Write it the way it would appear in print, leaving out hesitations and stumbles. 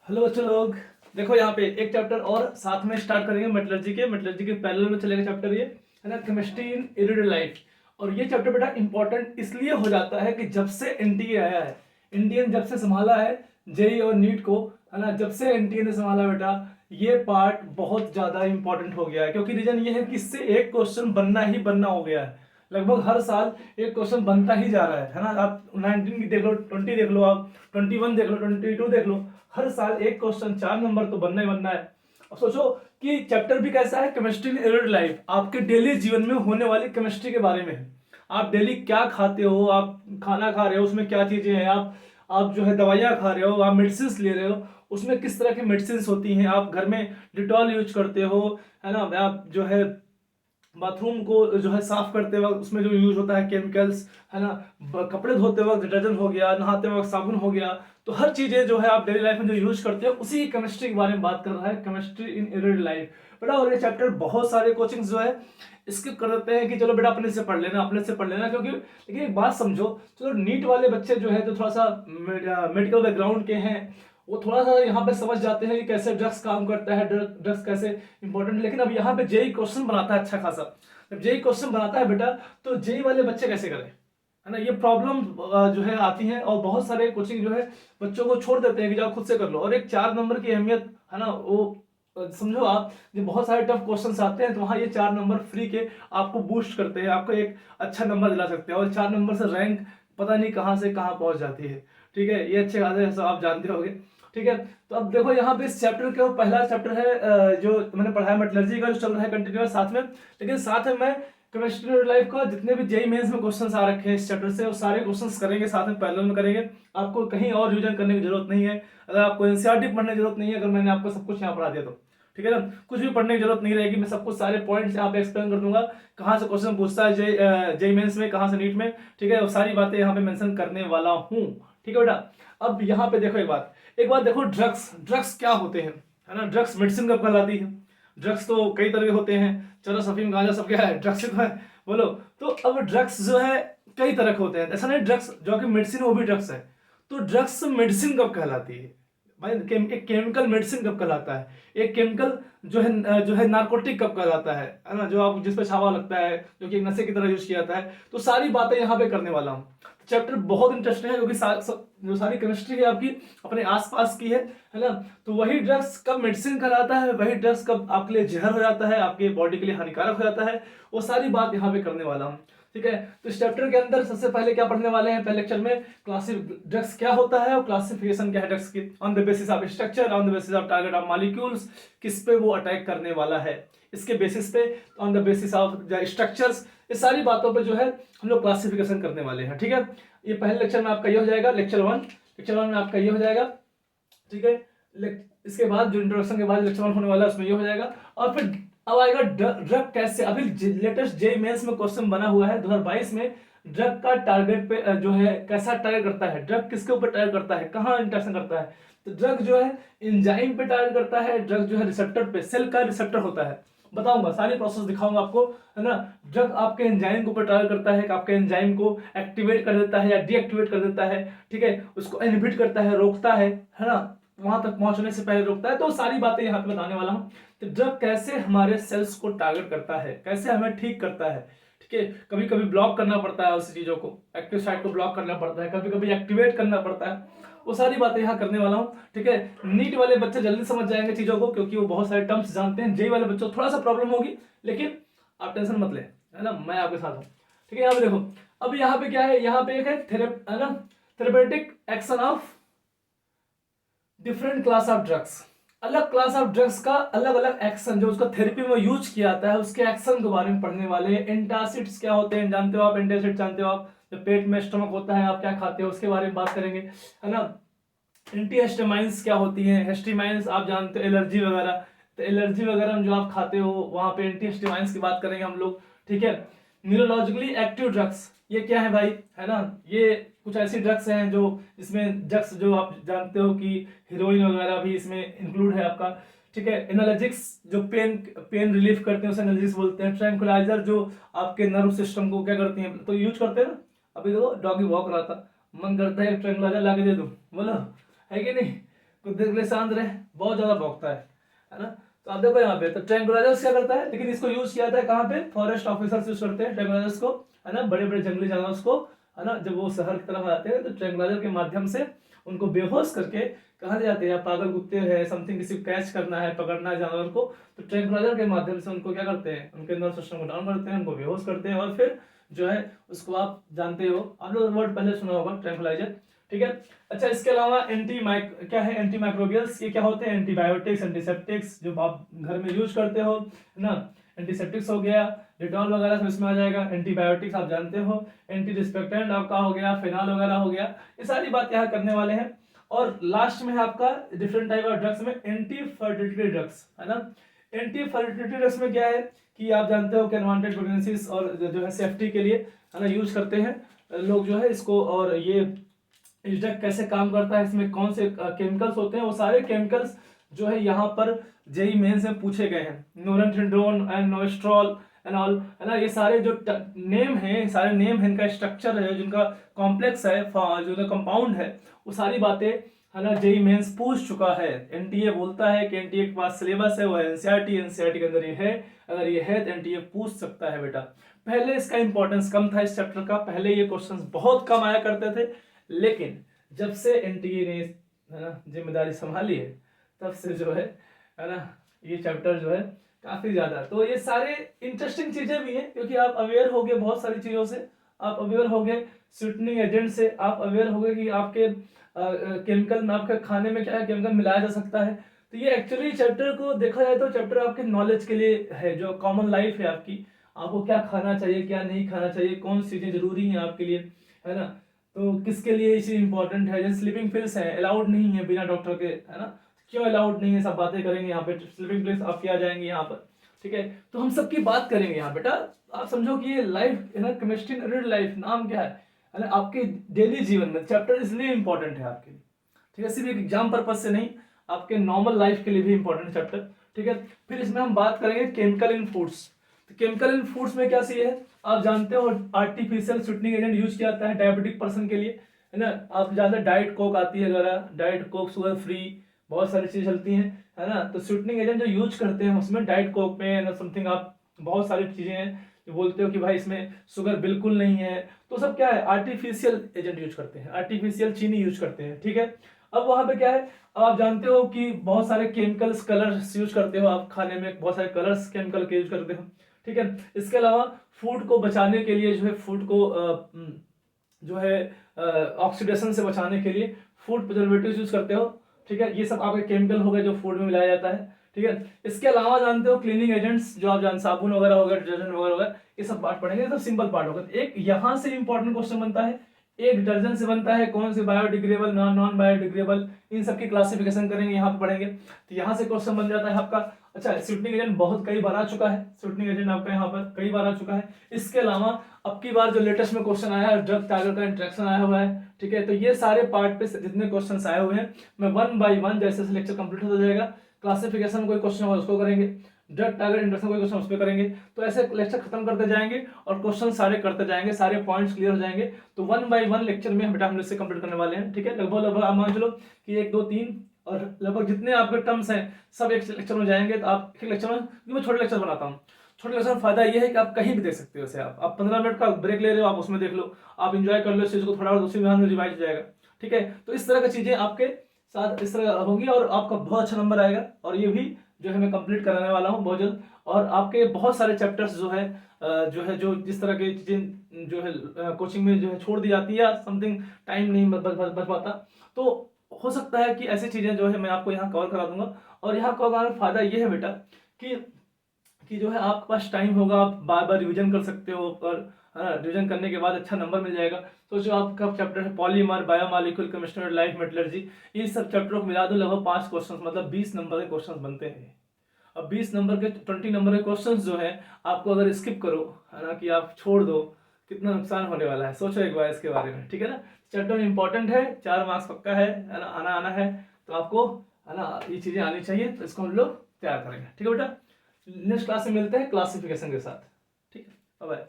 Hello बच्चों लोग, देखो यहाँ पे एक चैप्टर और साथ में स्टार्ट करेंगे मेटलर्जी के पैरेलल में चलेगा चैप्टर ये है ना, केमिस्ट्री इन एवरीडे लाइफ। और ये चैप्टर बेटा इंपॉर्टेंट इसलिए हो जाता है कि जब से एनटीए आया है, इंडियन जब से संभाला है जेई और नीट को, है ना, जब से एनटीए ने संभाला बेटा, ये पार्ट बहुत ज्यादा इंपॉर्टेंट हो गया है। क्योंकि रीजन ये है कि इससे एक क्वेश्चन बनना ही बनना हो गया है। लगभग हर साल एक क्वेश्चन बनता ही जा रहा है ना। आप 19 की देख लो, 20 देख लो, आप 21 देख लो, 22 देख लो, हर साल एक क्वेश्चन 4 नंबर तो बनना ही बनना है। अब सोचो कि चैप्टर भी कैसा है, केमिस्ट्री इन एवरीडे लाइफ, आपके डेली जीवन में होने वाली केमिस्ट्री के बारे में है। आप डेली क्या खाते हो, आप खाना खा रहे हो उसमें क्या चीजें हैं, आप जो है दवाइयाँ खा रहे हो, आप मेडिसिन ले रहे हो, उसमें किस तरह की मेडिसिन होती हैं, आप घर में डिटॉल यूज करते हो, है ना, आप जो है बाथरूम को जो है साफ करते वक्त उसमें जो यूज होता है केमिकल्स, है ना, कपड़े धोते वक्त डिटर्जेंट हो गया, नहाते वक्त साबुन हो गया। तो हर चीजें जो है आप डेली लाइफ में जो यूज करते हो उसी केमिस्ट्री के बारे में बात कर रहा है, केमिस्ट्री इन एवरीडे लाइफ बेटा। और ये चैप्टर बहुत सारे कोचिंग जो है स्किप कर देते हैं कि चलो बेटा अपने से पढ़ लेना, अपने से पढ़ लेना। क्योंकि लेकिन एक बात समझो, चलो नीट वाले बच्चे जो है जो थोड़ा सा मेडिकल बैकग्राउंड के हैं, वो थोड़ा सा यहाँ पे समझ जाते हैं कि कैसे ड्रग्स काम करता है, ड्रग्स कैसे इंपॉर्टेंट। लेकिन अब यहाँ पे जेई क्वेश्चन बनाता है अच्छा खासा। जब जेई क्वेश्चन बनाता है बेटा, तो जेई वाले बच्चे कैसे करें, है ना, ये प्रॉब्लम जो है आती है। और बहुत सारे कोचिंग जो है बच्चों को छोड़ देते हैं कि जाओ खुद से कर लो। और एक 4 नंबर की अहमियत, है ना, वो समझो आप, जब बहुत सारे टफ क्वेश्चंस आते हैं तो वहाँ ये 4 नंबर फ्री के आपको बूस्ट करते हैं, आपको एक अच्छा नंबर दिला सकते हैं। और 4 नंबर से रैंक पता नहीं कहाँ से कहाँ पहुंच जाती है। ठीक है, ये अच्छे खासे सब आप जानते होंगे। ठीक है, तो अब देखो यहाँ पे इस चैप्टर का पहला चैप्टर है जो मैंने पढ़ा है मेटलर्जी का, जो चल रहा है कंटिन्यूअस साथ में। लेकिन साथ में मैं केमिस्ट्री लाइफ का जितने भी जेई मेंस में क्वेश्चंस आ रखे हैं इस चैप्टर से, वो सारे क्वेश्चंस करेंगे साथ में, पैरेलल में करेंगे। आपको कहीं और रिवीजन करने की जरूरत नहीं है, अगर आपको एनसीईआरटी पढ़ने की जरूरत नहीं है, अगर मैंने आपको सब कुछ यहाँ पढ़ा दिया तो। ठीक है ना, कुछ भी पढ़ने की जरूरत नहीं रहेगी, मैं सब कुछ सारे पॉइंट्स यहाँ पे एक्सप्लेन कर दूंगा, कहाँ से क्वेश्चन पूछता है जेई मेंस में, कहाँ से नीट में। ठीक है, वो सारी बातें यहाँ पे मेंशन करने वाला हूँ। ठीक है बेटा, अब यहाँ पे देखो एक बात देखो, ड्रग्स ड्रग्स क्या होते हैं, है ना, ड्रग्स मेडिसिन कब कहलाती है। ड्रग्स तो कई तरह के होते हैं, चलो अफीम गांजा सब क्या है, ड्रग्स है, बोलो। तो अब ड्रग्स जो है कई तरह के होते हैं, ऐसा नहीं ड्रग्स जो कि मेडिसिन वो भी ड्रग्स है। तो ड्रग्स मेडिसिन कब कहलाती है भाई, एक केमिकल मेडिसिन कब कहलाता है, एक केमिकल जो है नार्कोटिक कब कहलाता है ना, जो आप जिस पे छावा लगता है, जो कि एक नशे की तरह यूज किया जाता है। तो सारी बातें यहाँ पे करने वाला हूँ। चैप्टर बहुत इंटरेस्टिंग है क्योंकि जो सारी केमिस्ट्री है आपकी अपने आसपास की है ना। तो वही ड्रग्स कब मेडिसिन कहलाता है, वही ड्रग्स कब आपके लिए जहर हो जाता है, आपके बॉडी के लिए हानिकारक हो जाता है, वो सारी बात यहाँ पे करने वाला हूँ। ठीक है, तो इस चैप्टर के अंदर सबसे पहले क्या पढ़ने वाले हैं, पहले लेक्चर में ड्रग्स क्या होता है और क्लासिफिकेशन क्या है ड्रग्स की, on the basis of structure, on the basis of target of molecules, किस पे वो अटैक करने वाला है, इसके बेसिस पे, on the basis of the structures, ये सारी बातों पे जो है हम लोग क्लासिफिकेशन करने वाले हैं। ठीक है, ये पहले लेक्चर में आपका ये हो जाएगा, लेक्चर 1 में आपका ये हो जाएगा। ठीक है, इसके बाद जो इंट्रोडक्शन के बाद लेक्चर 1 होने वाला है उसमें ये हो जाएगा। और फिर अब आएगा ड्रग कैसे, अभी लेटेस्ट जेई मेंस में क्वेश्चन बना हुआ है 2022 में, ड्रग का टारगेट पे जो है कैसा टारगेट करता है, ड्रग किसके ऊपर टारगेट करता है, कहाँ इंटरेक्शन करता है। तो ड्रग जो है एंजाइम पे टारगेट करता है, ड्रग जो है रिसेप्टर पे, सेल का रिसेप्टर होता है, बताऊंगा सारी प्रोसेस दिखाऊंगा आपको, है ना। ड्रग आपके एंजाइम के ऊपर टारगेट करता है कि आपके एंजाइम को एक्टिवेट कर देता है या डीएक्टिवेट कर देता है। ठीक है, उसको इनहिबिट करता है, रोकता है ना, वहां तक पहुंचने से पहले रोकता है। तो सारी बातें यहाँ पे बताने वाला हूँ। तो ड्रग कैसे हमारे सेल्स को टारगेट करता है, कैसे हमें ठीक करता है। ठीक है, कभी कभी ब्लॉक करना पड़ता है उस चीजों को, एक्टिव साइट को ब्लॉक करना पड़ता है, कभी कभी एक्टिवेट करना पड़ता है, वो सारी बातें यहाँ करने वाला हूँ। ठीक है, नीट वाले बच्चे जल्दी समझ जाएंगे चीजों को क्योंकि वो बहुत सारे टर्म्स जानते हैं, जेई वाले बच्चों को थोड़ा सा प्रॉब्लम होगी, लेकिन आप टेंशन मत ले, है ना, मैं आपके साथ हूँ। ठीक है, यहाँ पे देखो, अब यहाँ पे क्या है, यहाँ पे एक है ना, therapeutic action of different class of drugs, अलग क्लास ऑफ ड्रग्स का अलग अलग एक्शन जो उसका थेरेपी में यूज किया जाता है उसके एक्शन के बारे में पढ़ने वाले हैं। एंटासिड्स क्या होते हैं जानते हो आप, एंटासिड जानते हो आप, जब पेट में स्टमक होता है आप क्या खाते हो उसके बारे में बात करेंगे, है ना। एंटीहिस्टामाइंस क्या होती हैं, हिस्टामाइंस आप जानते हो, एलर्जी वगैरह, तो एलर्जी वगैरह में जो आप खाते हो वहां पे एंटीहिस्टामाइंस की बात करेंगे हम लोग। ठीक है, न्यूरोलॉजिकली एक्टिव ड्रग्स ये क्या है भाई, है ना, ये कुछ ऐसी ड्रग्स हैं जो इसमें ड्रग्स जो आप जानते हो कि हीरोइन वगैरह भी इसमें इंक्लूड है आपका। ठीक है, एनाल्जेसिक्स जो पेन रिलीफ करते हैं उसे एनाल्जेसिक्स बोलते हैं। ट्रैंकुलाइजर जो आपके नर्व सिस्टम को क्या करती हैं तो यूज करते हैं ना। अभी देखो डॉगी वॉक रहा था, मन करता है ट्रैंकुलाइजर ला के दे दूं, बोलो है कि नहीं। कुछ देर के लिए शांत रहे, बहुत ज्यादा भौंकता है ना। तो आप देखो यहाँ पे, तो ट्रैंकुलाइजर्स क्या करता है, लेकिन इसको यूज किया था कहाँ पे, फॉरेस्ट ऑफिसर्स यूज करते हैं ट्रैंकुलाइजर्स को, है ना, बड़े बड़े जंगली जानवर को, है ना, जब वो शहर की तरफ आते हैं तो ट्रैंकुलाइजर के माध्यम से उनको बेहोश करके कहाँ ले जाते हैं, पागल कुत्ते हैं समथिंग, किसी को कैच करना है, पकड़ना है जानवर को, तो ट्रैंकुलाइजर के माध्यम से उनको क्या करते हैं, उनके नर्व सिस्टम को डाउन करते हैं, उनको बेहोश करते हैं, और फिर जो है उसको आप जानते हो, आप लोग वर्ड पहले सुना होगा ट्रैंकुलाइजर, ठीक है। अच्छा, इसके अलावा क्या है, एंटी माइक्रोबियल्स, ये क्या होते हैं, एंटीबायोटिक्स, एंटीसेप्टिक्स, जो आप घर में यूज करते हो, है ना, एंटीसेप्टिक्स हो गया, डिटॉल वगैरह सब इसमें आ जाएगा, एंटीबायोटिक्स आप जानते हो, एंटी डिस्पेक्टेंट आपका हो गया, फिनाल वगैरह हो गया, ये सारी बात यहाँ करने वाले हैं। और लास्ट में है आपका डिफरेंट टाइप ऑफ ड्रग्स में एंटी फर्टिलिटी ड्रग्स, है ना। एंटी फर्टिलिटी ड्रग्स में क्या है कि आप जानते हो कि अनवांटेड प्रेगनेंसीज और जो है सेफ्टी के लिए, है ना, यूज करते हैं लोग जो है इसको। और ये इस ड्रग कैसे काम करता है, इसमें कौन से केमिकल्स होते हैं, वो सारे केमिकल्स जो है यहाँ पर जेई मेंस में पूछे गए हैं, नोरेंथ्रिंडोन एंड नोएस्ट्रॉल एंड ऑल, है ना, ये सारे जो नेम हैं, सारे नेम है, इनका स्ट्रक्चर है, जिनका कॉम्प्लेक्स है, जो कंपाउंड है, वो सारी बातें, है ना, जेई मेंस पूछ चुका है। एनटीए बोलता है कि एनटीए के पास सिलेबस है, वो एनसीईआरटी के अंदर ये है, अगर ये है तो एनटीए पूछ सकता है बेटा। पहले इसका इंपॉर्टेंस कम था इस चैप्टर का, पहले ये क्वेश्चंस बहुत कम आया करते थे, लेकिन जब से एनटीए ने, है ना, जिम्मेदारी संभाली है, तब से जो है ना, ये चैप्टर जो है काफी ज्यादा, तो ये सारे इंटरेस्टिंग चीजें भी हैं, क्योंकि आप अवेयर हो गए बहुत सारी चीजों से, आप अवेयर हो गए स्वीटनिंग एजेंट से, आप अवेयर हो गए कि आपके केमिकल में, आपके खाने में क्या केमिकल मिलाया जा सकता है। तो ये एक्चुअली चैप्टर को देखा जाए तो चैप्टर आपके नॉलेज के लिए है, जो कॉमन लाइफ है आपकी, आपको क्या खाना चाहिए, क्या नहीं खाना चाहिए, कौन सी चीजें जरूरी हैं आपके लिए, है ना, तो किसके लिए ये चीज इंपॉर्टेंट है। जैसे स्लीपिंग पिल्स है, अलाउड नहीं है बिना डॉक्टर के, है ना, क्यों अलाउड नहीं है, सब बातें करेंगे यहाँ पे, स्लीपिंग पिल्स आपकी आ जाएंगी यहाँ पर, ठीक है। तो हम सबकी बात करेंगे यहाँ बेटा, आप समझो कि ये लाइफ, है ना, केमिस्ट्री इन रियल लाइफ नाम क्या है ना, आपके डेली जीवन में चैप्टर इसलिए इंपॉर्टेंट है आपके लिए, ठीक है, सिर्फ एक एग्जाम पर्पज से नहीं, आपके नॉर्मल लाइफ के लिए भी इंपॉर्टेंट चैप्टर, ठीक है। फिर इसमें हम बात करेंगे केमिकल इन फूड्स। तो केमिकल इन फूड्स में क्या सी है, आप जानते हो आर्टिफिशियल स्वीटनिंग एजेंट यूज किया जाता है डायबिटिक पर्सन के लिए, है ना, आप जानते हैं डाइट कोक आती है वगैरह, डाइट कोक शुगर फ्री, बहुत सारी चीजें चलती हैं, है ना, तो स्वीटनिंग एजेंट जो यूज करते हैं उसमें डाइट कोक में समथिंग, आप बहुत सारी चीजें हैं जो बोलते हो कि भाई इसमें शुगर बिल्कुल नहीं है, तो सब क्या है, आर्टिफिशियल एजेंट यूज करते हैं, आर्टिफिशियल चीनी यूज करते हैं, ठीक है। अब वहां पे क्या है, अब आप जानते हो कि बहुत सारे केमिकल्स, कलर्स यूज करते हो आप खाने में, बहुत सारे कलर्स केमिकल के यूज करते हो, ठीक है। इसके अलावा फूड को बचाने के लिए जो है, फूड को जो है ऑक्सीडेशन से बचाने के लिए फूड प्रिजर्वेटिव्स यूज करते हो, ठीक है, ये सब आपके केमिकल हो गए जो फूड में मिलाया जाता है, ठीक है। इसके अलावा जानते हो क्लीनिंग एजेंट्स, जो आप जानते, साबुन वगैरह हो गया, डिटर्जेंट वगैरह हो गया, ये सब पार्ट पढ़ेंगे, सब सिंपल पार्ट होगा। एक यहाँ से इंपॉर्टेंट क्वेश्चन बनता है, एक डिटर्जेंट से बनता है, कौन से बायोडिग्रेडेबल, नॉन बायोडिग्रेडेबल, इन सब की क्लासिफिकेशन करेंगे, यहाँ पे पढ़ेंगे, तो यहाँ से क्वेश्चन बन जाता है आपका। अच्छा, स्वीटनिंग एजेंट बहुत कई बार आ चुका है, स्वीटनिंग एजेंट आपका यहाँ पर कई बार आ चुका है। इसके अलावा अब की बार जो लेटेस्ट में क्वेश्चन आया है, ड्रग टारगेट का इंट्रैक्शन आया हुआ है, ठीक है। तो ये सारे पार्ट पे जितने क्वेश्चन आए हुए हैं, मैं 1 बाय 1 जैसे लेक्चर कंप्लीट हो जाएगा, क्लासिफिकेशन कोई क्वेश्चन होगा उसको करेंगे, ड्रग टारगेट इंट्रैक्शन कोई क्वेश्चन उस पर करेंगे, तो ऐसे लेक्चर खत्म करते जाएंगे और क्वेश्चन सारे करते जाएंगे, सारे पॉइंट्स क्लियर हो जाएंगे। तो 1 बाय 1 लेक्चर में बेटा हम इससे कंप्लीट करने वाले हैं, ठीक है। लगभग आप मान चलो कि 1 2 3 और लगभग जितने आपके टर्म्स हैं सब एक लेक्चर में जाएंगे। तो आप एक लेक्चर में, मैं छोटे लेक्चर बनाता हूँ, छोटे लेक्चर में फायदा ये है कि आप कहीं भी देख सकते हो, जैसे आप 15 मिनट का ब्रेक ले रहे हो, आप उसमें देख लो, आप इंजॉय कर लो इस चीज को, थोड़ा और दूसरी में रिवाइज हो जाएगा, ठीक है। तो इस तरह की चीजें आपके साथ इस तरह होंगी और आपका बहुत अच्छा नंबर आएगा, और ये भी जो है मैं कंप्लीट कराने वाला हूँ बहुत जल्द। और आपके बहुत सारे चैप्टर्स जो जिस तरह की चीजें जो है कोचिंग में जो है छोड़ दी जाती है या समथिंग टाइम नहीं बच पाता, तो हो सकता है कि ऐसी चीजें जो है मैं आपको यहाँ कवर करा दूंगा। और यहाँ कवर कराने का फायदा ये है बेटा कि जो है आपके पास टाइम होगा, आप बार बार रिवीजन कर सकते हो, और है ना, रिवीजन करने के बाद अच्छा नंबर मिल जाएगा। तो जो आपका चैप्टर है polymer, biomolecule chemistry, life metallurgy, ये सब चैप्टरों को मिला दो, लगभग 5 क्वेश्चन, मतलब 20 नंबर के क्वेश्चन बनते हैं। अब 20 नंबर के 20 नंबर के क्वेश्चंस जो है, आपको अगर स्किप करो, है ना, कि आप छोड़ दो, कितना नुकसान होने वाला है, सोचो एक बार इसके बारे में, ठीक है ना। चैप्टर इंपॉर्टेंट है, 4 मार्क्स पक्का है ना, आना है, तो आपको, है ना, ये चीजें आनी चाहिए, तो इसको हम लोग तैयार करेंगे, ठीक है बेटा। नेक्स्ट क्लास में मिलते हैं क्लासिफिकेशन के साथ, ठीक है, बाय।